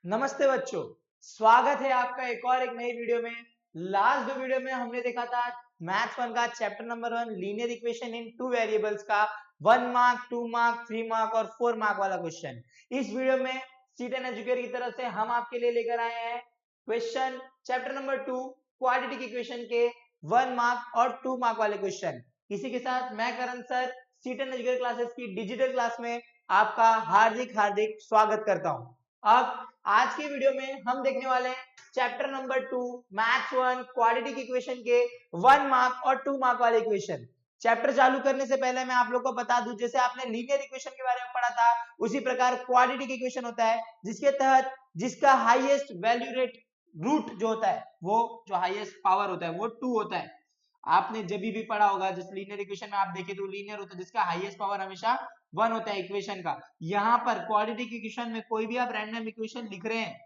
नमस्ते बच्चों, स्वागत है आपका एक और एक नई वीडियो में। लास्ट दो वीडियो में हमने देखा था मैथ्स 1 का chapter number 1 linear equation in two variables का 1 मार्क, 2 मार्क, 3 मार्क और 4 मार्क वाला क्वेश्चन। इस वीडियो में सीटेन एजुकेटर की तरफ से हम आपके लिए लेकर आए हैं question chapter number 2 quadratic equation के 1 मार्क और 2 मार्क वाले क्वेश्चन। इसी के साथ मैं करण सर सीटेन एजुकेटर क्लासेस की डिजिटल क्लास में आपका हार्दिक हार्दिक स्वागत करता हूं। अब आज की वीडियो में हम देखने वाले हैं chapter number 2 maths 1 quadratic equation के 1 मार्क और 2 मार्क वाले इक्वेशन। चैप्टर चालू करने से पहले मैं आप लोग को बता दूं, जैसे आपने लीनियर इक्वेशन के बारे में पढ़ा था उसी प्रकार क्वाड्रेटिक इक्वेशन होता है जिसके तहत जिसका हाईएस्ट वैल्यू रेट रूट जो होता है वो जो हाईएस्ट पावर होता है वो 2 होता है। आपने जब भी पढ़ा होगा जिस लीनियर इक्वेशन में आप देखे तो लीनियर होता है जिसका हाईएस्ट पावर हमेशा 1 होता है इक्वेशन का। यहाँ पर क्वाड्रेटिक इक्वेशन में कोई भी आप रैंडम इक्वेशन लिख रहे हैं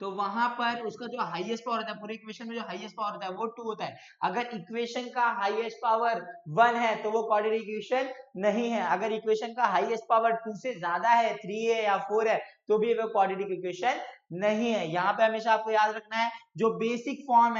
तो वहां पर उसका जो हाईएस्ट पावर होता है पूरे इक्वेशन में जो हाईएस्ट पावर होता है वो 2 होता है। अगर इक्वेशन का हाईएस्ट पावर 1 है तो वो क्वाड्रेटिक इक्वेशन नहीं है। अगर इक्वेशन का हाईएस्ट पावर 2 से ज्यादा है, 3 है या 4 है तो भी वो क्वाड्रेटिक इक्वेशन नहीं है। यहाँ पे हमेशा आपको याद रखना है जो बेसिक फॉर्म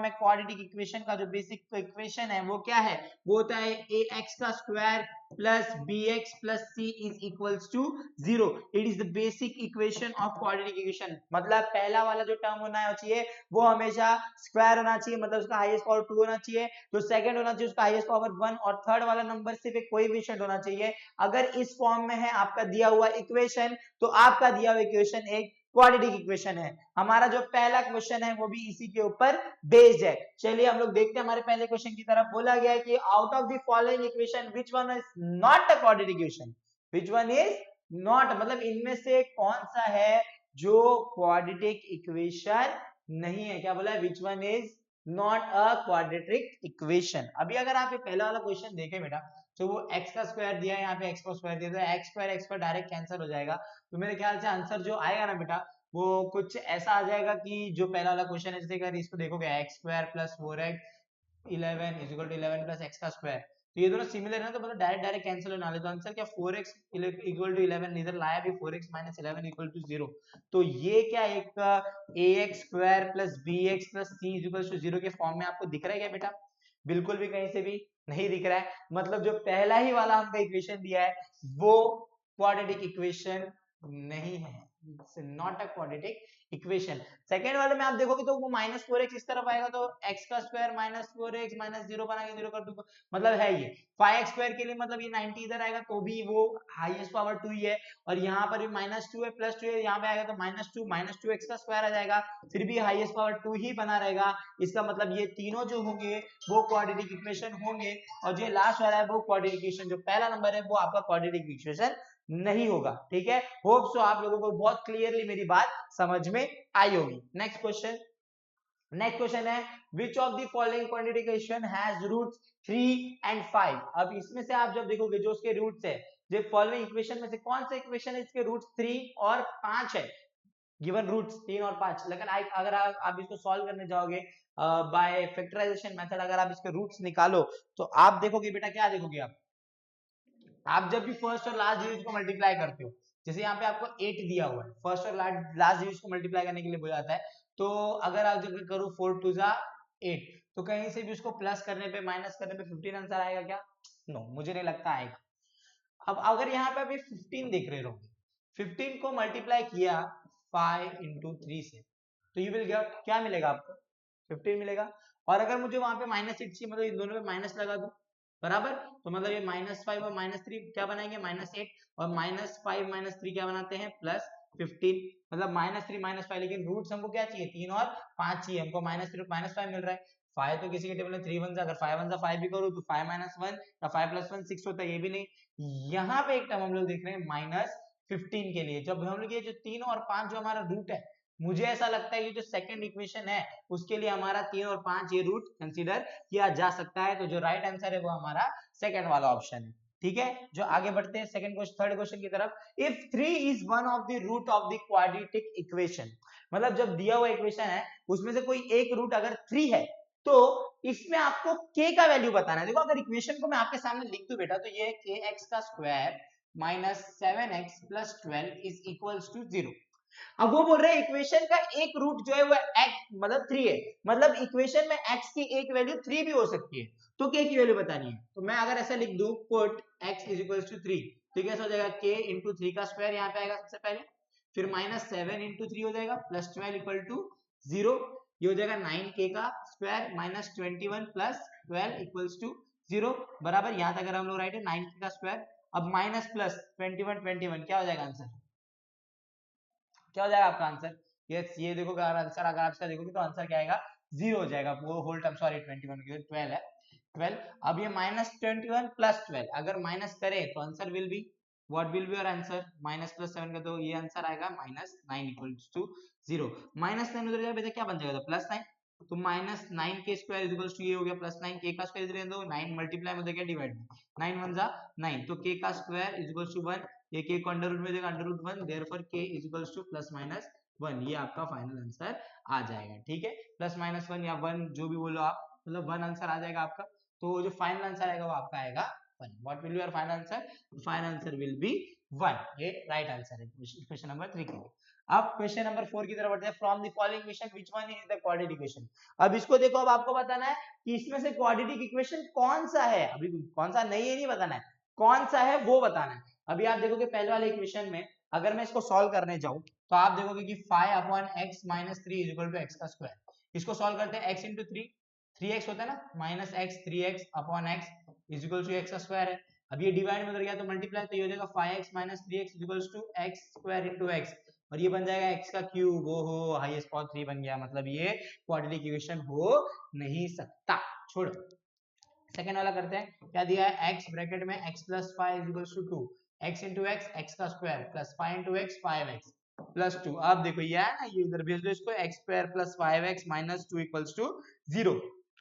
है क्वाड्रेटिक इक्वेशन का, जो बेसिक इक्वेशन है वो क्या है, वो होता है ax का square plus bx plus c is equals to 0। It is the basic equation of quadratic equation. मतलब पहला वाला जो टर्म होना चाहिए वो हमेशा स्क्वायर होना चाहिए, मतलब उसका हाईएस्ट पावर 2 होना चाहिए। तो सेकंड होना चाहिए उसका हाईएस्ट पावर 1 और थर्ड वाला नंबर सिर्फ एक कोएफिशिएंट होना चाहिए। अगर इस फॉर्म में है आपका दिया हुआ इक्वेशन तो आपका दिया हुआ इक्वेशन एक क्वाड्रेटिक इक्वेशन है। हमारा जो पहला क्वेश्चन है वो भी इसी के ऊपर बेस्ड है। चलिए हम लोग देखते हैं हमारे पहले क्वेश्चन की तरफ। बोला गया है कि out of the following equation which one is not a quadratic equation, which one is not, मतलब इनमें से कौन सा है जो क्वाड्रेटिक इक्वेशन नहीं है। क्या बोला है, which one is not a quadratic equation. अभी अगर आप ये पहला वाला क्वेश्चन देखें बेटा तो वो x का स्क्वायर दिया है, यहाँ पे x का स्क्वायर दिया है, x स्क्वायर डायरेक्ट कैंसिल हो जाएगा। तो मेरे ख्याल से आंसर जो आएगा ना बेटा वो कुछ ऐसा आ जाएगा कि जो पहला वाला क्वेश्चन है, जैसे अगर इसको देखोगे x square plus 4x 11 is equal to 11 plus x का स्क्वायर, तो ये दोनों सिमिलर है तो मतलब डायरेक्ट डायरेक्ट कैंसिल होने वाले। तो आंसर क्या 4x इक्वल टू 11, इधर लाया भी 4x माइनस 11 इक्वल टू 0। तो ये क्या एक ax square plus bx plus c is equal to 0 के फॉर्म में आपको दिख रहा है क्या बेटा? बिल्कुल भी कहीं से भी नहीं दिख रहा है। मतलब जो पहला ही वाला हमको इक्वेशन दिया है वो क्वाड्रेटिक इक्वेशन नहीं है, not a quadratic equation. Second वाले में आप देखोगे तो वो माइनस 4x इस तरफ आएगा तो x का स्क्वायर माइनस 4x माइनस 0 बना के 0 कर दूंगा, मतलब है ये 5x स्क्वायर के लिए मतलब ये 90 इधर आएगा तो भी वो हाईएस्ट पावर 2 ही है। और यहाँ पर भी माइनस 2 है प्लस 2 है, यहाँ पे आएगा तो माइनस 2 x का स्क्वायर आ जाएगा, फिर भी हाईएस्ट पावर 2 ही बना रहेगा। इसका मतलब ये तीनों जो होंगे वो क्वाड्रेटिक इक्वेशन होंगे और जो लास्ट वाला है वो क्वाड्रेटिक इक्वेशन, जो पहला नंबर है वो आपका क्वाड्रेटिक इक्वेशन नहीं होगा। ठीक है, होप सो आप लोगों को बहुत क्लियरली मेरी बात समझ में आई होगी। नेक्स्ट क्वेश्चन है which of the following quadratic equation has roots 3 and 5। अब इसमें से आप जब देखोगे जो उसके रूट्स है, जो फॉलोइंग इक्वेशन में से कौन सा इक्वेशन है इसके रूट्स 3 और 5 है, गिवन रूट्स 3 और 5। लेकिन अगर आप इसको सॉल्व करने जाओगे बाय फैक्टराइजेशन मेथड, अगर आप इसके रूट्स निकालो तो आप देखोगे बेटा, क्या देखोगे आप जब भी फर्स्ट और लास्ट डिजिट को मल्टीप्लाई करते हो, जैसे यहाँ पे आपको 8 दिया हुआ है, फर्स्ट और लास्ट डिजिट को मल्टीप्लाई करने के लिए बोला जाता है। तो अगर आप जब करो 4 2 जा 8 तो कहीं से भी उसको प्लस करने पे माइनस करने पे 15 आंसर आएगा क्या? नो, मुझे नहीं लगता आएगा। अब अगर यहाँ पे अभी 15 देख रहे हो, 15 को मल्टीप्लाई किया 5 into 3 से तो यू विल गेट, क्या मिलेगा आपको? 15 मिलेगा। और अगर मुझे वहां पे माइनस 8 चाहिए, मतलब इन दोनों पे माइनस लगा दूं बराबर, तो मतलब ये -5 और -3 क्या बनाएंगे, -8, और -5 -3 क्या बनाते हैं, +15। मतलब -3 -5, लेकिन रूट्स हमको क्या चाहिए, 3 और 5 चाहिए हमको, -3 -5 मिल रहा है। 5 तो किसी के टेबल में 3 1 अगर 5 1 5 भी करूँ तो 5 - 1 या 5 + 1 6 होता है, ये भी नहीं। यहाँ पे एक टर्म हम लोग देख रहे हैं -15 के लिए। जब हम लोग ये जो 3 और 5 जो हमारा रूट है, मुझे ऐसा लगता है ये जो सेकंड इक्वेशन है उसके लिए हमारा 3 और 5 ये रूट कंसीडर किया जा सकता है। तो जो राइट आंसर है वो हमारा सेकंड वाला ऑप्शन है। ठीक है, जो आगे बढ़ते हैं थर्ड क्वेश्चन की तरफ। If 3 is one of the root of the quadratic equation, मतलब जब दिया हुआ इक्वेशन है उसमें से कोई एक रूट अगर 3 है तो इसमें आपको k का वैल्यू बताना है। देखो अगर इक्वेशन को मैं आपके सामने लिख दूं बेटा तो ये kx का square -7x + 12 is equals to 0। अब वो बोल रहे हैं इक्वेशन का एक रूट जो है वो x मतलब 3 है, मतलब इक्वेशन में x की एक वैल्यू 3 भी हो सकती है, तो k की वैल्यू बतानी है। तो मैं अगर ऐसा लिख दूं put x is equal to 3, तो कैसा हो जाएगा k इंटू 3 का स्क्वायर यहाँ पे आएगा सबसे पहले, फिर माइनस 7 इंटू 3 हो जाएगा प्लस 12 इक्वल टू 0, ये हो जाएगा 9k का square minus 21 plus 12 equals to 0 बराबर, यहाँ तक अगर हम लोग राइट है 9k का स्क्वायर, अब माइनस प्लस 21 क्या हो जाएगा आंसर, क्या हो जाएगा आपका आंसर, यस ये देखो अगर आंसर अगर आप इसका देखोगे तो आंसर क्या आएगा 0 हो जाएगा, वो होल टर्म सॉरी 21 की 12 है 12, अब ये माइनस 21 प्लस 12 अगर माइनस करें तो answer will be what will be your answer, minus plus 7 का तो ये आंसर आएगा माइनस 9 इक्वल्स टू 0, माइनस 9 उधर जाएगा बेटा क्या बन जाएगा, तो प्लस 9, तो माइनस 9 के स्क्वायर इज इक्वल्स टू ये हो गया प्लस 9 के का स्क्वायर इधर दो 9 मल्टीप्लाई में क्या डिवाइड 9 1 जा 9, तो के का स्क्वायर इज इक्वल्स टू 1, ये के को अंडर रूट में देगा अंडर रूट 1, देयरफॉर के is equals two plus minus 1, ये आपका फाइनल आंसर आ जाएगा, ठीक है, प्लस माइनस 1 या 1 जो भी बोलो आप, मतलब 1 आंसर आ जाएगा आपका, तो जो फाइनल आंसर आएगा वो आपका आएगा 1, what will be your final answer, final answer will B 1, ये राइट आंसर है क्वेश्चन नंबर 3 के लिए। अब क्वेश्चन नंबर 4 की तरफ बढ़ते हैं, from the following equation which one is the quadratic equation, अब इसको देखो, अब आपको बताना है कि इसमें से क्वाड्रेटिक इक्वेशन कौन सा है, अभी कौन सा नहीं है नहीं बताना है, कौन सा है वो बताना है। अभी आप देखोगे पहले वाले इक्वेशन में अगर मैं इसको सॉल्व करने जाऊं तो आप देखोगे कि 5 upon x minus 3 is equal to x का स्क्वायर, इसको सॉल्व करते हैं x इंटू 3, 3x होता है ना, minus x 3x upon x is equal to x का स्क्वायर है, अब ये डिवाइड में उधर गया तो मल्टीप्लाई, तो ये हो जाएगा 5x minus 3x is equal to x square into x, और ये बन जाएगा x का क्यूब, वो हो हाईएस्ट पावर 3 बन गया, मतलब ये क्वाड्रेटिक इक्वेशन हो नहीं सकता, छोड़ो। सेकेंड वाला करते हैं, क्या दिया है x ब्रैकेट में x plus 5 is equal to 2, x into X X का square plus 5 into X 5x plus 2, अब देखो ये है ना, ये इधर भेज दो इसको, x square plus 5x minus 2 equals to 0,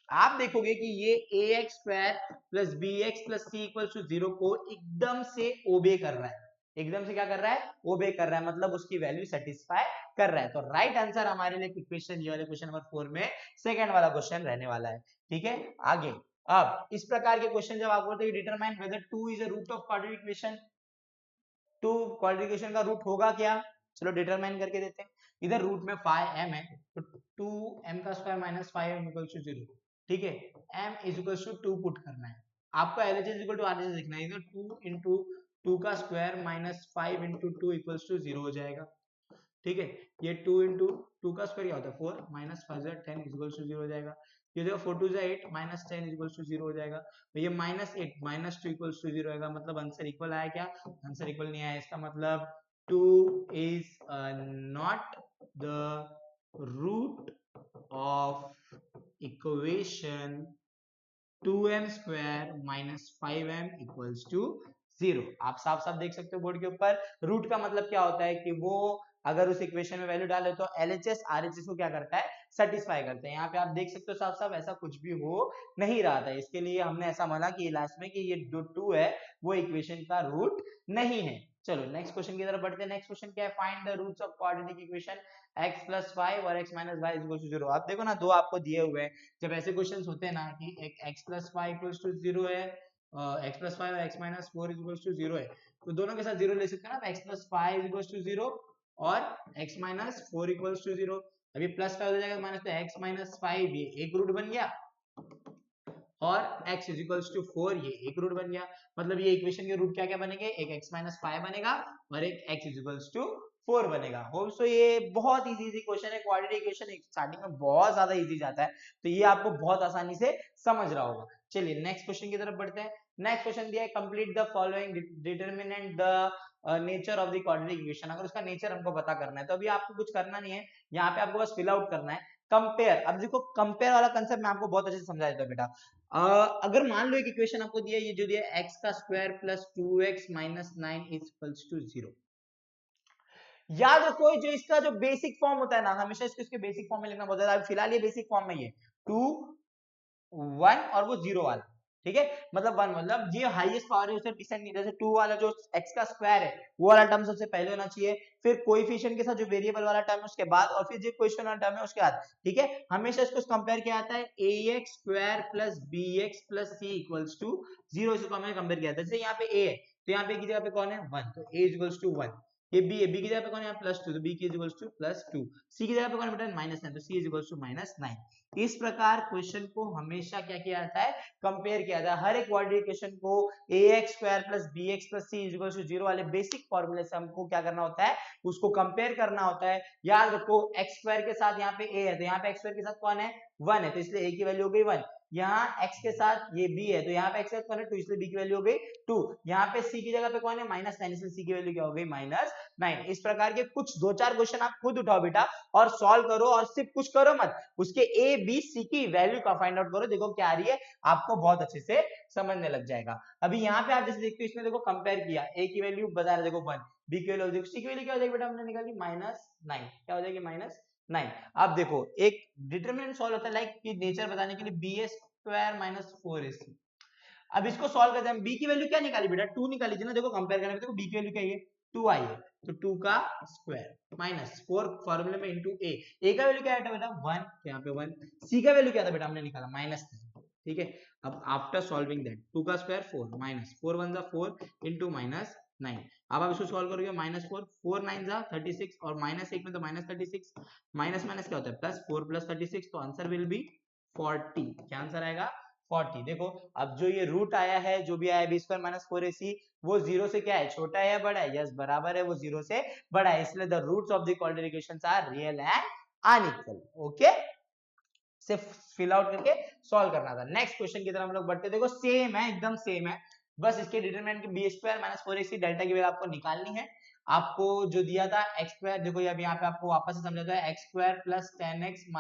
आप देखोगे कि ये ax square plus bx plus c equals to 0 को एकदम से ओबे कर रहा है, एकदम से क्या कर रहा है, ओबे कर रहा है, मतलब उसकी वैल्यू सेटिस्फाई कर रहा है, तो राइट आंसर हमारे लिए इक्वेशन ये वाले क्वेश्चन नंबर 4 में सेकंड वाला क्वेश्चन रहने वाला है, ठीक है। आगे अब इस प्रकार के क्वेश्चन जब आपको बोलते हैं determine whether 2 is a root of quadratic equation, 2 quadratic equation का रूट होगा क्या, चलो डिटरमाइन करके देते हैं, इधर रूट में 5m है तो 2m का square minus 5m equals to 0, ठीक है, m is equals to 2 put करना है, आपको LHS इक्वल टू RHS लिखना है, इधर 2 इंटू 2 का square minus 5 into 2 equals to 0 हो जाएगा, ठीक है, ये 2 इंटू 2 का स्क्वायर क्या होता है 4 माइनस 5 10 इक्वल्स टू 0 हो जाएगा, ये देखो 4 2 8 माइनस 10 इक्वल्स टू 0 हो जाएगा, तो ये माइनस 8 माइनस 2 इक्वल्स टू 0 आएगा, मतलब आंसर इक्वल आया क्या, आंसर इक्वल नहीं आया, इसका मतलब 2 is not the root of equation 2m square minus 5m equals to 0, आप साफ साफ देख सकते हो बोर्ड के ऊपर, रूट का मतलब क्या होता है कि वो अगर उस इक्वेशन में वैल्यू डाले तो LHS RHS को क्या करता है, सेटिस्फाई करते हैं, यहाँ पे आप देख सकते हो साफ साफ ऐसा कुछ भी हो नहीं रहा था, इसके लिए हमने ऐसा माना कि लास्ट में कि ये जो 2 है वो इक्वेशन का रूट नहीं है। चलो नेक्स्ट क्वेश्चन की तरफ बढ़ते हैं, नेक्स्ट क्वेश्चन क्या है, find the roots of quadratic equation x plus 5 और x माइनस 5 इक्वल टू 0, आप देखो ना दो आपको दिए हुए हैं, जब ऐसे क्वेश्चन होते हैं ना कि एक x प्लस 5 इक्वल्स टू 0 है, x प्लस 5 और x माइनस 4 इक्वल्स टू 0 है, तो दोनों के साथ 0 ले सकते हैं ना, x प्लस 5 इक्वल्स टू 0 और x माइनस 4 इक्वल्स टू 0, अभी प्लस 5 हो जाएगा माइनस, तो x माइनस 5 ये एक रूट बन गया और x इज इक्वल्स टू 4 ये एक रूट बन गया, मतलब ये इक्वेशन के रूट क्या क्या बनेंगे, एक x माइनस 5 बनेगा और एक x इज इक्वल्स टू 4 बनेगा। होप सो ये बहुत इजी क्वेश्चन है, क्वाड्रेटिक इक्वेशन स्टार्टिंग में बहुत ज्यादा इजी जाता है, तो ये आपको बहुत आसानी से समझ रहा होगा। चलिए नेक्स्ट क्वेश्चन की तरफ बढ़ते हैं, नेक्स्ट क्वेश्चन दिया है complete the following determinant the nature of the quadratic equation, अगर उसका नेचर हमको पता करना है तो अभी आपको कुछ करना नहीं है, यहाँ पे आपको बस फिल आउट करना है कंपेयर। अब देखो कंपेयर वाला कंसेप्ट मैं आपको बहुत अच्छे से समझा देता हूँ बेटा, अगर मान लो एक इक्वेशन आपको दिया है, ये जो दिया है x का square plus 2x minus 9 is equals to 0, याद रखो जो इसका जो बेसिक फॉर्म होता है ना, हमेशा इसको इसके बेसिक फॉर्म में लिखना बहुत ज्यादा, फिलहाल ये बेसिक फॉर्म में ये 2 1 और वो 0 वाला, ठीक है, मतलब 1 मतलब ये हाईएस्ट पावर है, उसे डिसेंड नहीं, जैसे 2 वाला जो x का स्क्वायर है वो वाला टर्म सबसे पहले होना चाहिए, फिर कोएफिशिएंट के साथ जो वेरिएबल वाला टर्म है उसके बाद, और फिर जो क्वेश्चन वाला टर्म है उसके बाद, ठीक है, हमेशा इसको कंपेयर किया जाता है ax square plus bx plus c equals to 0, इसको हमें कंपेयर किया जाता है, जैसे यहाँ पे a है तो यहाँ पे की जगह पे कौन है 1, तो a इक्वल्स टू 1, ये b है, b की जगह पे कौन है +2, तो b की इक्वल्स टू +2, c की जगह पे कौन है बेटा -9, तो c इज इक्वल्स टू -9। इस प्रकार क्वेश्चन को हमेशा क्या किया जाता है, कंपेयर किया जाता है। हर एक क्वाड्रेटिक इक्वेशन को ax² + bx + c is equals to 0 वाले बेसिक फॉर्मूले से हमको क्या करना होता है, उसको कंपेयर करना होता है। याद रखो x² के साथ यहाँ पे a है, तो यहाँ पे x² के साथ कौन है 1 है, तो इसलिए a की वैल्यू हो गई 1। यहाँ x के साथ ये b है, तो यहाँ पे x के साथ कौन है 2, इसलिए b की वैल्यू हो गई 2। यहाँ पे c की जगह पे कौन है -9, इसलिए c की वैल्यू क्या हो गई -9। इस प्रकार के कुछ 2-4 क्वेश्चन आप खुद उठाओ बेटा और सॉल्व करो, और सिर्फ कुछ करो मत, उसके a b c की वैल्यू का फाइंड आउट करो, देखो क्या आ रही है, आपको बहुत अच्छे से समझने लग जाएगा। अभी यहाँ पे आप जैसे देखते हो, इसमें देखो कंपेयर किया, a की वैल्यू बता रहे देखो 1, b की वैल्यू देखो, c की वैल्यू क्या हो जाएगी बेटा, हमने निकाली -9, क्या हो जाएगी -9। अब देखो एक डिटरमिनेंट सॉल्व होता है लाइक कि नेचर बताने के लिए bs² - 4ac। अब इसको सॉल्व करते हैं, b की वैल्यू क्या निकाली बेटा 2 निकाली थी ना, देखो कंपेयर करने पे देखो b की वैल्यू क्या है 2 आई है, तो 2 का स्क्वायर -4 फॉर्मूले में इनटू a का वैल्यू क्या है बेटा 1, तो यहाँ पे 1। c का वैल्यू क्या था बेटा, हमने निकाला -3, ठीक है। अब आफ्टर सॉल्विंग दैट 2 का स्क्वायर 4 -4 1 4 इनटू -9। अब आप इसको सॉल्व करोगे -4 4 9 36, और -1 में तो -36, माइनस माइनस क्या होता है +4 + 36, तो आंसर विल बी 40। क्या आंसर आएगा 40। देखो अब जो ये रूट आया है, जो भी आया b² - 4ac, वो 0 से क्या है, छोटा है या बड़ा है, यस बराबर है, वो 0 से बड़ा है, इसलिए the roots of the quadratic equations are real and unequal. Okay, सिर्फ फिल आउट करके सॉल्व करना था। नेक्स्ट क्वेश्चन की तरफ हम लोग बढ़ते, देखो सेम है, एकदम सेम है, बस इसके डिटरमिनेंट की b² - 4ac डेल्टा की वैल्यू आपको निकालनी है। आपको जो दिया था x², देखो अब यहाँ पे आपको वापस से समझाता है, x² + 10x -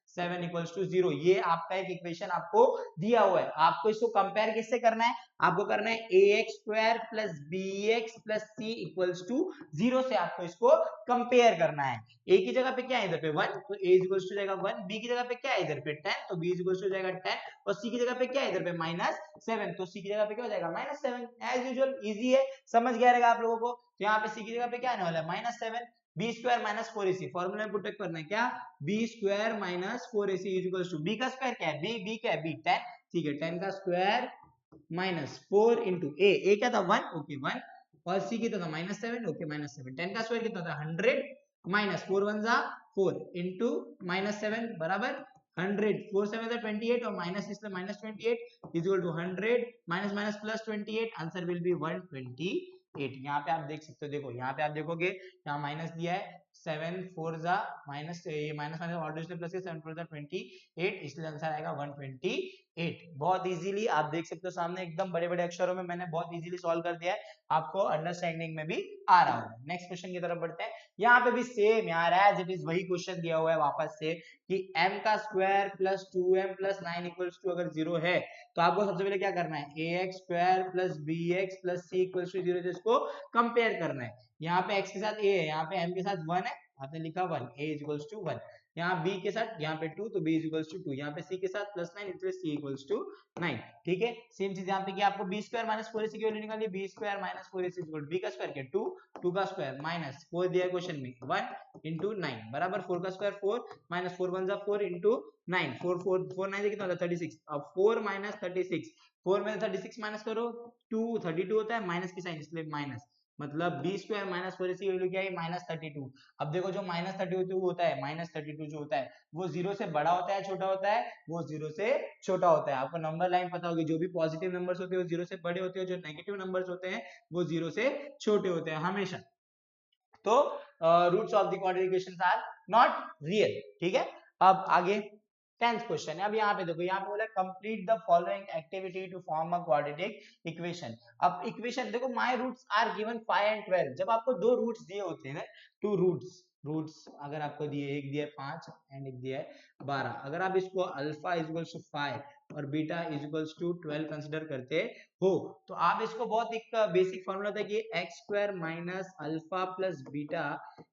7 = 0, ये आपका एक इक्वेशन आपको दिया हुआ है। आपको इसको कंपेयर किससे करना है, आपको करना है ax² + bx + c = 0 से आपको इसको कंपेयर करना है। a की जगह पे क्या है इधर पे 1, तो a = हो जाएगा 1, b की जगह पे क्या है इधर पे 10, तो b = हो जाएगा 10, और c की जगह पे क्या है इधर पे -7, तो c की जगह पे क्या हो जाएगा -7। एज यूजुअल इजी है, समझ गया रहेगा आप लोगों को। तो यहाँ पे c की जगह पे क्या आने वाला है -7, b² - 4ac फॉर्मूला में पुट करना है, क्या b² - 4ac = b का स्क्वायर क्या है, b क्या है b 10, ठीक है, 10 का स्क्वायर -4 इंटू a क्या था 1, ओके 1, और c कितना था -7, ओके -7, 10 का स्क्वायर कितना था 100, -4 1 4 इंटू -7 बराबर 100, 4 7 28, और माइनस इसलिए -28 equal to 100 minus minus +28, answer will be 128। यहाँ पे आप देख सकते हो, देखो यहाँ पे आप देखोगे, यहाँ माइनस दिया है, 7 4 माइनस, ये माइनस माइनस ऑर्डिनल प्लस 7 4 28, इसलिए आंसर आएगा 128। बहुत इजीली आप देख सकते हो, सामने एकदम बड़े बड़े अक्षरों में मैंने बहुत इजीली सॉल्व कर दिया है, आपको अंडरस्टैंडिंग में भी आ रहा होगा। नेक्स्ट क्वेश्चन की तरफ बढ़ते हैं। यहाँ पे भी सेम यार, एज इट इज वही क्वेश्चन दिया हुआ है वापस से, कि m का स्क्वायर + 2m + 9 = अगर 0 है, तो आपको सबसे पहले क्या करना है, ax² + bx + c = 0 से इसको कंपेयर करना है। यहाँ पे x के साथ a है, यहाँ पे m के साथ 1 है, आपने लिखा 1, a = 1, यहाँ b के साथ यहाँ पे 2, तो b = 2, यहाँ पे c के साथ +9, इसलिए c = 9, ठीक है। सेम चीज यहाँ पे कि आपको b² - 4ac की वैल्यू निकालिए, b² - 4ac = b का स्क्वायर क्या 2, 2 का स्क्वायर -4 दिया है क्वेश्चन में 1 इंटू 9 बराबर 4 का स्क्वायर 4 -4 1 4 इंटू 9, 4 4 4 9 से कितना होता है 36। अब 4 - 36, 4 में 36 माइनस करो 2 32 होता है, माइनस की साइन इसलिए माइनस, मतलब b² - 4ac की वैल्यू क्या है -32। अब देखो जो -32 होता है, -32 जो होता है वो 0 से बड़ा होता है छोटा होता है, वो 0 से छोटा होता है। आपको नंबर लाइन पता होगी, जो भी पॉजिटिव नंबर्स होते हैं वो 0 से बड़े होते हैं, जो नेगेटिव नंबर्स होते हैं वो 0 से छोटे होते हैं हमेशा। तो roots of the quadratic equations are not real, ठीक है। अब आगे 10th क्वेश्चन है। अब यहाँ पे देखो, यहाँ पे बोला complete the following activity to form a quadratic equation. अब इक्वेशन देखो, my roots are given 5 and 12, जब आपको दो रूट्स दिए होते हैं ना, टू रूट्स अगर आपको दिए, एक दिया है 5 एंड एक दिया है 12, अगर आप इसको अल्फा = 5 और बीटा = 12 कंसिडर करते हो, तो आप इसको बहुत एक बेसिक फॉर्मूला था कि x² - alpha plus beta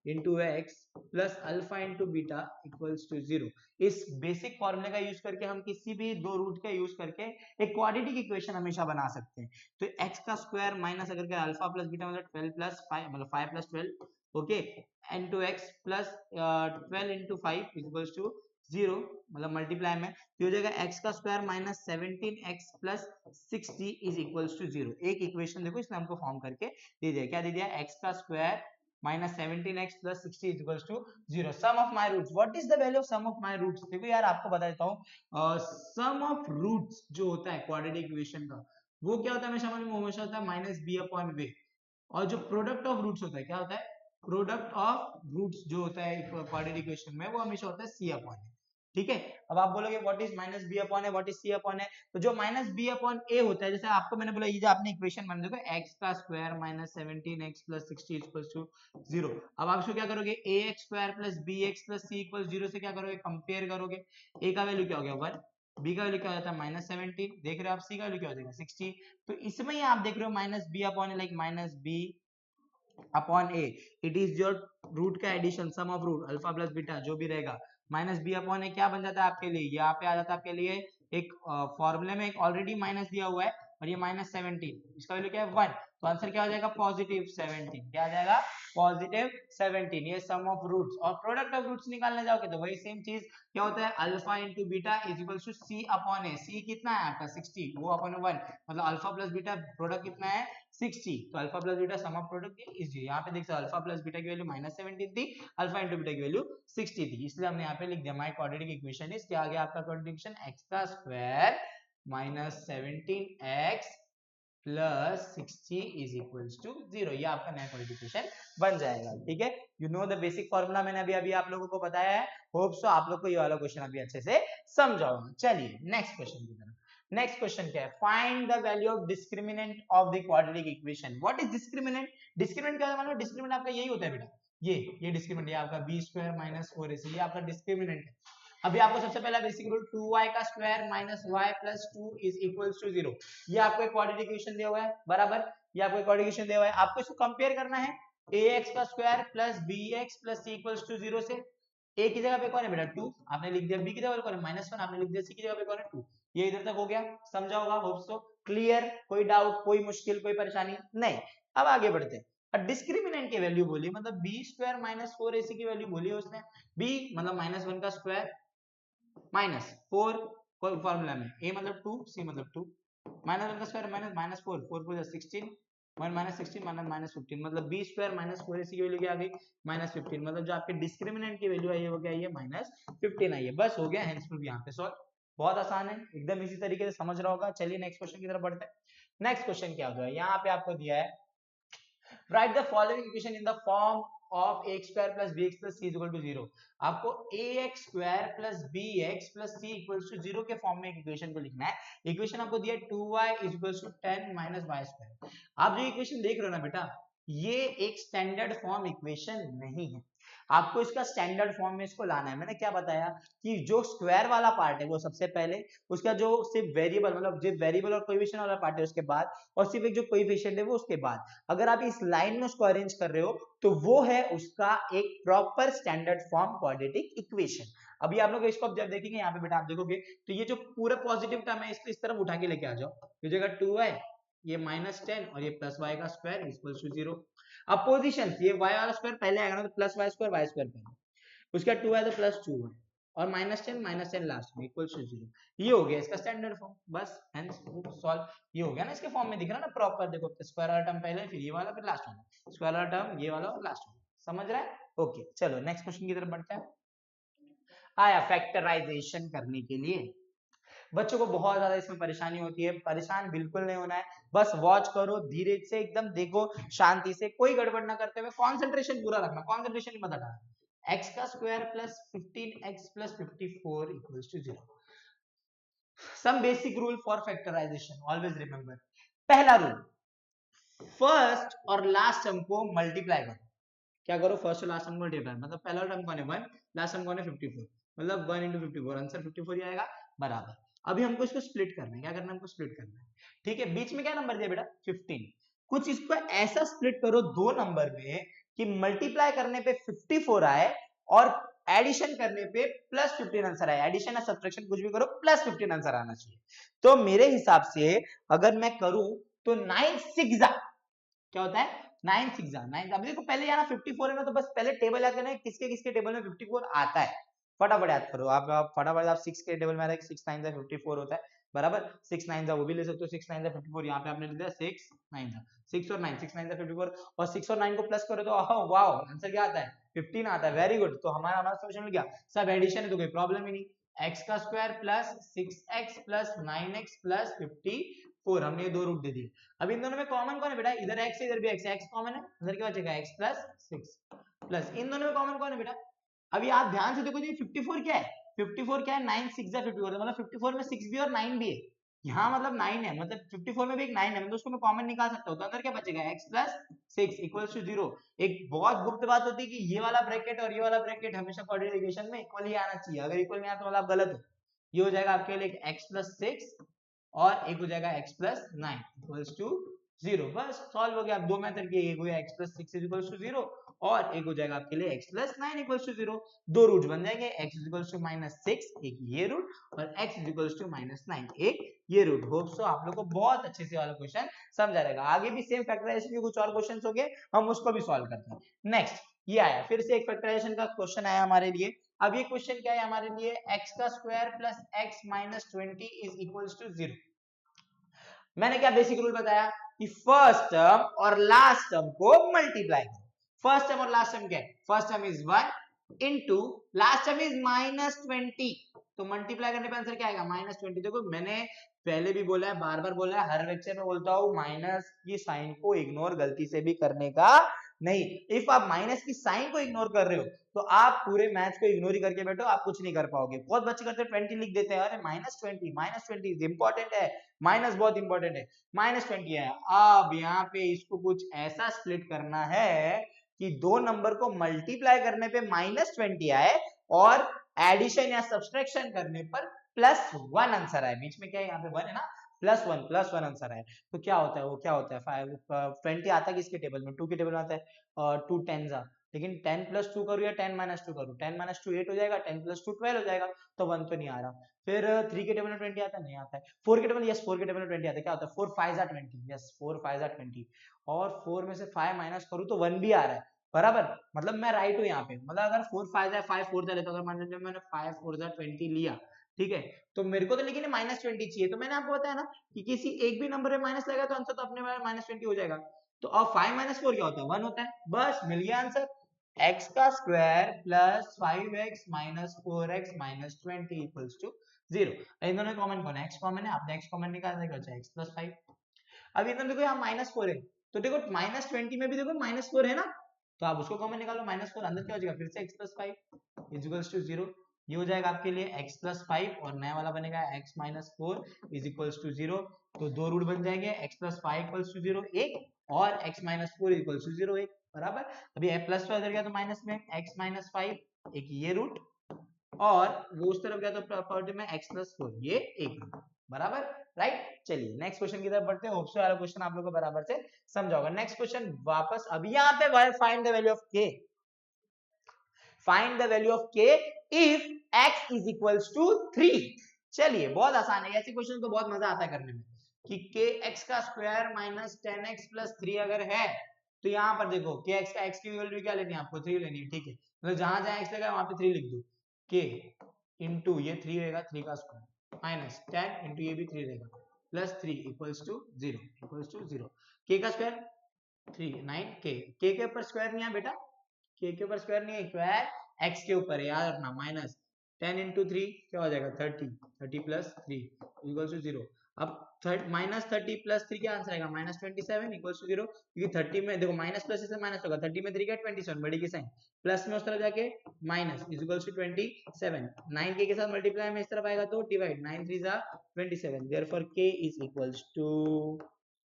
into x plus alpha into beta equals to 0। इस बेसिक फॉर्मूले का यूज करके हम किसी भी दो रूट का यूज करके एक क्वाड्रेटिक इक्वेशन हमेशा बना सकते हैं। तो x का स्क्वायर माइनस अगर क्या अल्फा प्लस बीटा मतलब 12 + 5 मतलब 5 + 12, okay, into x plus 12 into 5 equals to 0, मतलब मल्टीप्लाई में तो हो जाएगा x का square minus 17x plus 60 is equals to 0। एक इक्वेशन देखो इसने हमको फॉर्म करके दे दिया, क्या दे दिया, x का square minus 17x plus 60 is equals to 0। Sum of my roots, what is the value of sum of my roots? देखो यार आपको बता देता हूँ, सम ऑफ रूट्स जो होता है क्वाड्रेटिक इक्वेशन का, वो क्या होता है हमेशा होता है माइनस बी अपॉन वे। और जो प्रोडक्ट ऑफ रूट्स होता है क्या होता है? प्रोडक्ट ऑफ रूट्स जो होता है क्वाड्रेटिक इक्वेशन में वो हमेशा होता है सी अपॉन ए। ठीक है, अब आप बोलोगे what is minus B upon A, what is C upon A? तो जो माइनस बी अपॉन ए होता है, जैसे आपको मैंने बोला ये जो आपने इक्वेशन बना देखो x का square minus 17x plus 60 equals to 0। अब आप इसको क्या करोगे? ax square plus bx plus c equals 0 से क्या करोगे? कंपेयर करोगे। a का वैल्यू क्या हो गया 1, b का वैल्यू क्या हो जाता है माइनस 17, देख रहे हो आप, c का वैल्यू क्या हो जाएगा 60। तो इसमें ही आप देख रहे हो minus B upon A, like minus B upon A, it is your root का addition, sum of root alpha plus beta जो भी रहेगा। माइनस बी अपॉन ए क्या बन जाता है आपके लिए? यहाँ पे आ जाता है आपके लिए एक फॉर्मूले में एक ऑलरेडी माइनस दिया हुआ है और ये माइनस 17, इसका वैल्यू क्या है 1, तो आंसर क्या हो जाएगा पॉजिटिव 17। क्या आ जाएगा? पॉजिटिव 17। ये सम ऑफ रूट्स। और प्रोडक्ट ऑफ रूट्स निकालने जाओगे तो वही सेम चीज क्या होता है? Alpha into beta is equal to C upon A. C कितना है आपका 60, वो अपॉन 1, मतलब अल्फा प्लस बीटा प्रोडक्ट कितना है 60। तो alpha plus beta some of product is, यहाँ पे देख सकते अल्फा प्लस बीटा की वैल्यू माइनस 17 थी, अल्फा इंटू बीटा की वैल्यू 60 थी, इसलिए हमने यहाँ पे लिख दिया माय क्वाड्रेटिक इक्वेशन इज, क्या आ गया आपका क्वाड्रेटिक इक्वेशन? x का square minus 17x plus 60 is equals to 0। ये आपका नया क्वाड्रेटिक इक्वेशन बन जाएगा। ठीक है, you know the basic formula मैंने अभी आप लोगों को बताया है। होप सो आप लोग को ये वाला क्वेश्चन अभी अच्छे से समझा होगा। चलिए नेक्स्ट क्वेश्चन की तरफ। नेक्स्ट क्वेश्चन क्या है? Find the value of discriminant of the quadratic equation. What is discriminant? Discriminant क्या होता है? डिस्क्रिमिनेंट आपका यही होता है बेटा, ये डिस्क्रिमिनेंट, ये आपका बी स्क्वायर माइनस 4ac, ये आपका डिस्क्रिमिनेंट है। अभी आपको सबसे पहला बेसिक रूल 2y का square minus y plus 2 is equals to 0। ये आपको एक क्वाड्रेटिक इक्वेशन दिया हुआ है, बराबर, ये आपको एक क्वाड्रेटिक इक्वेशन दिया हुआ है, आपको इसको कंपेयर करना है ax का square plus bx plus c equals to 0 से। a की जगह पे कौन है बेटा 2, आपने लिख दिया, b की जगह पे कौन है माइनस 1, आपने लिख दिया, c की जगह पे कौन है 2। ये इधर तक हो गया, समझा होगा होप सो। क्लियर? कोई डाउट, कोई मुश्किल, कोई परेशानी नहीं? अब आगे बढ़ते हैं। डिस्क्रिमिनेंट की वैल्यू बोली, मतलब बी स्क्वायर माइनस 4ac की वैल्यू बोली है उसने। b मतलब माइनस 1 का स्क्वायर माइनस 4, कोई फॉर्मूला में a मतलब 2, c मतलब 2, माइनस 1 का square minus minus 4, 4 4 16, 1 minus 16 minus minus 15, मतलब b स्क्वायर माइनस 4ac की वैल्यू क्या आ गई माइनस 15, मतलब जो आपके डिस्क्रिमिनेंट की वैल्यू आई है वो क्या आई है माइनस 15 आई है। बस हो गया, हेंस प्रूफ यहाँ पे सॉल्व। बहुत आसान है, एकदम इसी तरीके से समझ रहा होगा। चलिए नेक्स्ट क्वेश्चन की तरफ बढ़ते हैं। नेक्स्ट क्वेश्चन क्या होगा? यहाँ पे आपको दिया है write the following equation in the form of ax square plus bx plus c is equal to 0। आपको ax square plus bx plus c equals to 0 के फॉर्म में एक इक्वेशन को लिखना है। इक्वेशन आपको दिया है 2y is equals to 10 minus y square। आप जो इक्वेशन देख रहे हो ना बेटा, ये एक स्टैंडर्ड फॉर्म इक्वेशन नहीं है, आपको इसका स्टैंडर्ड फॉर्म में इसको लाना है। मैंने क्या बताया कि जो स्क्वायर वाला पार्ट है वो सबसे पहले, उसका जो सिर्फ वेरिएबल मतलब जो वेरिएबल और कोएफिशिएंट वाला पार्ट है उसके बाद, और सिर्फ एक जो कोएफिशिएंट है वो उसके बाद। अगर आप इस लाइन में उसको अरेंज कर रहे हो तो वो है उसका एक proper standard form quadratic equation. अभी आप लोग इसको जब देखेंगे यहाँ पे बेटा आप देखोगे तो ये जो पूरा पॉजिटिव टर्म है इसको इस तरफ उठा के लेके आ जाओ, ये जगह 2 है, ये माइनस 10 और ये प्लस वाई का स्क्वायर इक्वल्स टू 0। अब पोजीशन, ये y वाला स्क्वायर पहले आएगा ना तो प्लस वाई स्क्वायर पहले, उसका 2 है तो प्लस 2 है, और माइनस 10 लास्ट में इक्वल्स टू 0। ये हो गया इसका स्टैंडर्ड फॉर्म, बस हेंस सॉल्व। ये हो गया ना, इसके फॉर्म में दिख रहा है ना प्रॉपर, देखो स्क्वायर वाला टर्म पहले, फिर ये वाला, फिर लास्ट वाला, स्क्वायर वाला टर्म ये वाला और लास्ट वाला, समझ रहा है? ओके चलो नेक्स्ट क्वेश्चन की तरफ बढ़ते हैं। आया फैक्टराइजेशन करने के लिए बच्चों को बहुत ज्यादा इसमें परेशानी होती है, परेशान बिल्कुल नहीं होना है, बस वॉच करो, धीरे से एकदम देखो, शांति से, कोई गड़बड़ ना करते हुए, कंसंट्रेशन पूरा रखना, कंसंट्रेशन मत हटाना। x का square plus 15x plus 54 equals to 0। Some basic rule for factorisation, always remember. पहला रूल, फर्स्ट और लास्ट टर्म को मल्टीप्लाई करो। क्या करो? फर्स्ट और लास्ट टर्म को मल्टीप्लाई, मतलब पहला टर्म कौन है 1, लास्ट टर्म कौन है 54, मतलब 1 into 54, आंसर 54 ही आएगा, बराबर। अभी हमको इसको स्प्लिट करना है, क्या करना है हमको? स्प्लिट करना है, ठीक है। बीच में क्या नंबर दिया बेटा 15, कुछ इसको ऐसा स्प्लिट करो दो नंबर में कि मल्टीप्लाई करने पे 54 आए और एडिशन करने पे प्लस 15 आंसर आए। एडिशन या सब्ट्रैक्शन कुछ भी करो, प्लस 15 आंसर आना चाहिए। तो मेरे हिसाब से अगर मैं करूं तो 9 6 क्या होता है 9 6 9। अभी देखो पहले यहाँ 54 है ना, तो बस पहले टेबल याद करना है किसके किसके टेबल में 54 आता है, फटाफट याद करो आप फटाफट। आप 6 के टेबल में आ रहा है 6 9 54 होता है, बराबर 6 9 वो भी ले सकते हो, 6 9 54, यहाँ पे आपने लिख दिया 6 9 6 और 9, 6 9 54 और 6 और 9 को प्लस करो तो वाओ आंसर क्या आता है 15 आता है, वेरी गुड। तो हमारा हमारा सॉल्यूशन मिल गया, सब एडिशन है तो कोई प्रॉब्लम ही नहीं। x का square plus 6x plus 9x plus 54, हमने ये दो रूट दे दिए। अब इन दोनों में कॉमन कौन है बेटा, इधर x है इधर भी x है, x कॉमन है, इधर क्या बचेगा x प्लस 6 प्लस इन दोनों में कॉमन कौन है बेटा। अभी आप ध्यान से देखो जी 54 क्या है, 54 क्या है 9 6 54, मतलब 54 में 6 भी और 9 भी है, यहाँ मतलब 9 है, मतलब 54 में भी एक 9 है, मतलब उसको मैं कॉमन निकाल सकता हूँ, तो अंदर क्या बचेगा x प्लस 6 इक्वल्स टू 0। एक बहुत गुप्त बात होती है कि ये वाला ब्रैकेट और ये वाला ब्रैकेट हमेशा कोऑर्डिनेट इक्वेशन में इक्वल ही आना चाहिए, अगर इक्वल नहीं आता तो मतलब आप गलत हो। ये हो जाएगा आपके लिए x प्लस 6 और एक हो जाएगा x प्लस 9 इक्वल्स टू 0, बस सॉल्व हो गया। आप दो मेथड के, एक हो गया x प्लस 6 इक्वल्स टू 0 और एक हो जाएगा आपके लिए x प्लस 9 इक्वल्स टू 0। दो रूट बन जाएंगे, x इक्वल्स टू -6 एक ये रूट और x इक्वल्स टू -9 एक ये रूट। होप सो आप लोग को बहुत अच्छे से वाला क्वेश्चन समझ आ रहेगा। आगे भी सेम फैक्टराइजेशन के कुछ और क्वेश्चंस हो गए, हम उसको भी सॉल्व करते हैं। नेक्स्ट ये आया, फिर से एक फैक्टराइजेशन का क्वेश्चन आया हमारे लिए। अब ये क्वेश्चन क्या है हमारे लिए, x का square plus x minus 20 is equals to 0। मैंने क्या बेसिक रूल बताया कि फर्स्ट टर्म और लास्ट टर्म को मल्टीप्लाई करो। फर्स्ट टर्म और लास्ट टर्म क्या है, first term is 1 into last term is -20, तो मल्टीप्लाई करने पे आंसर क्या आएगा -20। देखो मैंने पहले भी बोला है, बार बार बोला है, हर लेक्चर में बोलता हूँ, माइनस की साइन को इग्नोर गलती से भी करने का नहीं। इफ आप माइनस की साइन को इग्नोर कर रहे हो तो आप पूरे मैथ्स को इग्नोर ही करके बैठो, आप कुछ नहीं कर पाओगे। बहुत बच्चे करते हैं 20 लिख देते हैं, अरे -20 इंपॉर्टेंट है, माइनस बहुत इंपॉर्टेंट है, -20 है। अब यहाँ पे इसको कुछ ऐसा स्प्लिट करना है कि दो नंबर को मल्टीप्लाई करने पे -20 आए और एडिशन या सब्सट्रैक्शन करने पर +1 आंसर आए। बीच में क्या है, यहाँ पे 1 है ना, +1 आंसर आए। तो क्या होता है, वो क्या होता है, 20 आता है किसके टेबल में, 2 के टेबल में आता है, 2 10 जा, लेकिन 10 + 2 करूँ या 10 - 2 करूँ, 10 - 2 8 हो जाएगा, 10 + 2 12 हो जाएगा, तो 1 तो नहीं आ रहा। फिर 3 के टेबल में 20 आता है, नहीं आता है। 4 के टेबल, यस 4 के टेबल में 20 आता है, क्या होता है 4 5 जा 20, यस 4 5 जा 20, और 4 में से 5 माइनस करूँ तो 1 भी आ रहा है, बराबर, मतलब मैं राइट हूँ यहाँ पे। मतलब अगर 4 5 जा 5 4 जा लेता हूँ, अगर मान लीजिए मैंने 5 4 जा 20 लिया, ठीक है, तो मेरे को तो लेकिन -20 चाहिए, तो मैंने आपको बताया ना कि किसी एक भी नंबर में माइनस लगा तो आंसर तो अपने -20 हो जाएगा। तो अब 5 - 4 क्या होता है, 1 होता है, बस मिल गया आंसर। x का square plus 5x minus 4x minus 20 equals to 0। इन दोनों में कॉमन कौन है, x कॉमन है, आपने x कॉमन निकालना है, x प्लस 5। अब इधर देखो यहाँ -4 है, तो देखो -20 में भी देखो -4 है ना, तो आप उसको कॉमन निकालो, -4 अंदर क्या हो जाएगा, फिर से x plus 5 is equals to 0। ये हो जाएगा आपके लिए x प्लस 5 और नया वाला बनेगा x minus 4 is equals to 0। तो दो रूट बन जाएंगे, x प्लस 5 इक्वल्स टू 0 एक और x माइनस 4 इक्वल्स टू 0 एक, बराबर। अभी प्लस इधर गया तो माइनस में x माइनस 5 एक ये रूट, और वो उस तरफ गया तो प्रॉपर्टी में x प्लस 4 ये एक रूट, बराबर, राइट। चलिए नेक्स्ट क्वेश्चन की तरफ बढ़ते हैं, होप सो वाला क्वेश्चन आप लोगों को बराबर से समझा होगा। नेक्स्ट क्वेश्चन वापस, अभी यहाँ पे find the value of k, find the value of k if x is equals to 3। चलिए बहुत आसान है, ऐसे क्वेश्चन तो बहुत मजा आता है करने में, कि kx का स्क्वायर माइनस 10x प्लस 3 अगर है, तो यहाँ पर देखो kx का x की वैल्यू क्या लेनी है आपको, 3 लेनी है, ठीक है, मतलब जहां जहां x लगा वहां पे 3 लिख दो, k इंटू ये 3 रहेगा 3 का स्क्वायर माइनस 10 इंटू ये भी 3 रहेगा plus 3 equals to 0 equals to 0। k का स्क्वायर 3 9 k, k के ऊपर स्क्वायर नहीं है बेटा, k के ऊपर स्क्वायर नहीं है, स्क्वायर x के ऊपर है, याद रखना, माइनस 10 इंटू 3 क्या हो जाएगा 30, 30 प्लस 3 इक्वल्स टू 0। अब -30 प्लस 3 क्या आंसर आएगा -27 इक्वल्स टू 0, क्योंकि 30 में देखो माइनस प्लस से माइनस होगा, 30 में 3 क्या 27, बड़ी की साइन, प्लस में उस तरफ जाके माइनस इज इक्वल्स टू 27, 9 के साथ मल्टीप्लाई में इस तरफ आएगा तो डिवाइड, 9 3 जा 27, therefore k is equals to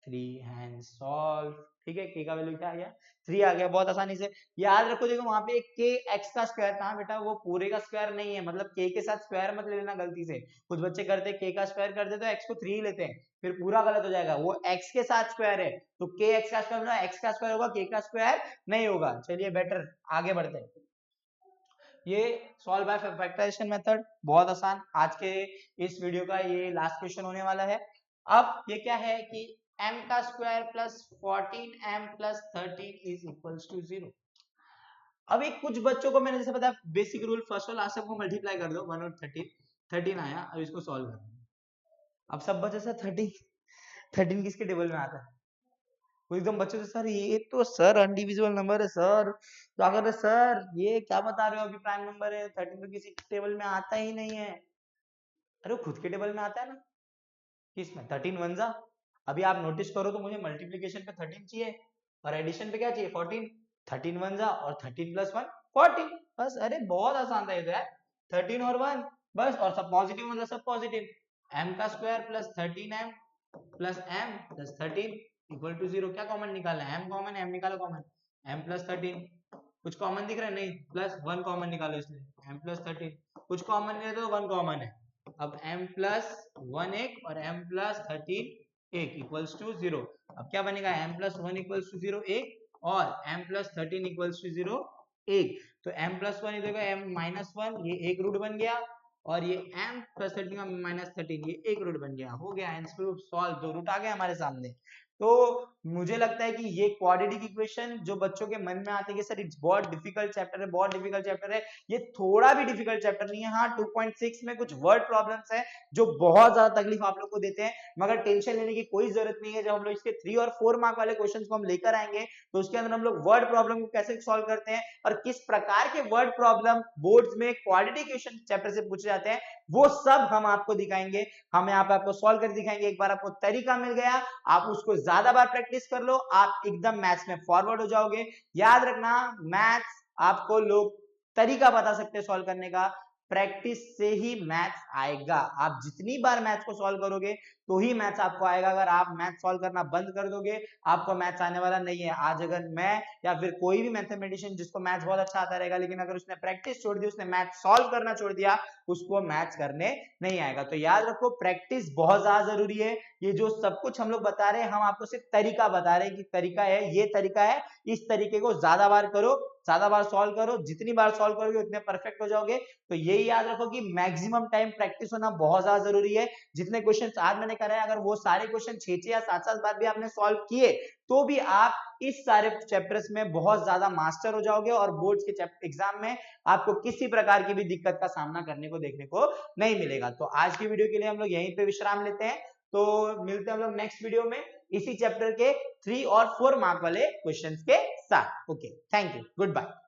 3 hand solve, ठीक है। k का वैल्यू क्या आ गया 3 आ गया, बहुत आसानी से याद रखो। देखो वहां पे k x का स्क्वायर था बेटा, वो पूरे का स्क्वायर नहीं है, मतलब k के साथ स्क्वायर मत ले लेना गलती से, कुछ बच्चे करते हैं k का स्क्वायर कर देते हैं x को 3 लेते हैं, फिर पूरा गलत हो जाएगा, वो x के साथ स्क्वायर है, तो k x का स्क्वायर होगा, x का स्क्वायर होगा, k का स्क्वायर नहीं होगा। चलिए बेटर आगे बढ़ते हैं, ये सॉल्व बाय फैक्टराइजेशन मेथड बहुत आसान, आज के इस वीडियो का ये लास्ट क्वेश्चन होने वाला है। अब ये क्या है कि m का square plus 14m plus 13 is equals to 0। अब एक कुछ बच्चों को मैंने जैसे बताया बेसिक रूल, फर्स्ट और लास्ट सबको मल्टीप्लाई कर दो, 1 और 13 13 आया, अब इसको सॉल्व करना अब सब बच्चे सर 13 किसके टेबल में आता है? वो एकदम बच्चों से सर ये तो सर अनडिविजिबल नंबर है सर, तो अगर सर ये क्या बता रहे हो अभी प्राइम नंबर है, 13 तो किसी टेबल में आता ही नहीं है। अरे वो खुद के टेबल में आता है ना, किसमें 13 वन जा। अभी आप नोटिस करो तो मुझे मल्टीप्लीकेशन पे 13 चाहिए और एडिशन पे क्या चाहिए 14। 13 वन जा और 13 प्लस 1 14, बस। अरे बहुत आसान था ये तो यार, 13 और 1 बस, और सब पॉजिटिव मतलब सब पॉजिटिव। m का square plus 13m plus m plus 13 equal to 0। क्या कॉमन निकालना है? m कॉमन है, m निकालो कॉमन, m प्लस 13। कुछ कॉमन दिख रहा है? नहीं, प्लस 1 कॉमन निकालो इसलिए m प्लस 13। कुछ कॉमन नहीं है तो 1 कॉमन है। अब m प्लस 1 एक और m प्लस 13 एक इक्वल्स टू 0। अब क्या बनेगा? m प्लस 1 इक्वल्स टू 0 एक और m प्लस 13 इक्वल्स टू 0 एक। तो m प्लस 1 इधर m माइनस 1, ये एक रूट बन गया, और ये m प्लस 13 का माइनस 13 ये एक रूट बन गया। हो गया आंसर प्रूफ सॉल्व, दो रूट आ गए हमारे सामने। तो मुझे लगता है कि ये क्वाड्रेटिक इक्वेशन जो बच्चों के मन में आते हैं कि सर इट्स बहुत डिफिकल्ट चैप्टर है, बहुत डिफिकल्ट चैप्टर है, ये थोड़ा भी डिफिकल्ट चैप्टर नहीं है। हाँ 2.6 में कुछ वर्ड प्रॉब्लम्स है जो बहुत ज्यादा तकलीफ आप लोग को देते हैं, मगर टेंशन लेने की कोई जरूरत नहीं है। जब हम लोग इसके 3 और 4 मार्क वाले क्वेश्चन को हम लेकर आएंगे तो उसके अंदर हम लोग वर्ड प्रॉब्लम को कैसे सॉल्व करते हैं और किस प्रकार के वर्ड प्रॉब्लम बोर्ड्स में क्वाड्रेटिक इक्वेशन चैप्टर से पूछे जाते हैं, वो सब हम आपको दिखाएंगे। हम यहाँ पे आपको सॉल्व कर दिखाएंगे। एक बार आपको तरीका मिल गया, आप उसको ज्यादा बार प्रैक्टिस कर लो, आप एकदम मैथ्स में फॉरवर्ड हो जाओगे। याद रखना, मैथ्स आपको लोग तरीका बता सकते हैं सॉल्व करने का, प्रैक्टिस से ही मैथ्स आएगा। आप जितनी बार मैथ्स को सॉल्व करोगे तो ही मैथ्स आपको आएगा। अगर आप मैथ्स सॉल्व करना बंद कर दोगे, आपको मैथ्स आने वाला नहीं है। आज अगर मैं या फिर कोई भी मैथमेटिशियन जिसको मैथ्स बहुत अच्छा आता रहेगा, लेकिन अगर उसने प्रैक्टिस छोड़ दी, उसने मैथ्स सॉल्व करना छोड़ दिया, उसको मैथ्स करने नहीं आएगा। तो याद रखो, प्रैक्टिस बहुत ज्यादा जरूरी है। ये जो सब कुछ हम लोग बता रहे हैं, हम आपको सिर्फ तरीका बता रहे हैं कि तरीका है, ये तरीका है, इस तरीके को ज्यादा बार करो, ज्यादा बार सॉल्व करो, जितनी बार सॉल्व करोगे उतने परफेक्ट हो जाओगे। तो यही याद रखो कि मैक्सिमम टाइम प्रैक्टिस होना बहुत ज्यादा जरूरी है। जितने क्वेश्चन आज मैंने कराए, अगर वो सारे क्वेश्चन 6 या 7 बार भी आपने सॉल्व किए तो भी आप इस सारे चैप्टर्स में बहुत ज्यादा मास्टर हो जाओगे और बोर्ड्स के एग्जाम में आपको किसी प्रकार की भी दिक्कत का सामना करने को देखने को नहीं मिलेगा। तो आज की वीडियो के लिए हम लोग यहीं पे विश्राम लेते हैं। तो मिलते हैं हम लोग नेक्स्ट वीडियो में इसी चैप्टर के 3 और 4 मार्क वाले क्वेश्चंस के साथ। Okay, thank you, good bye.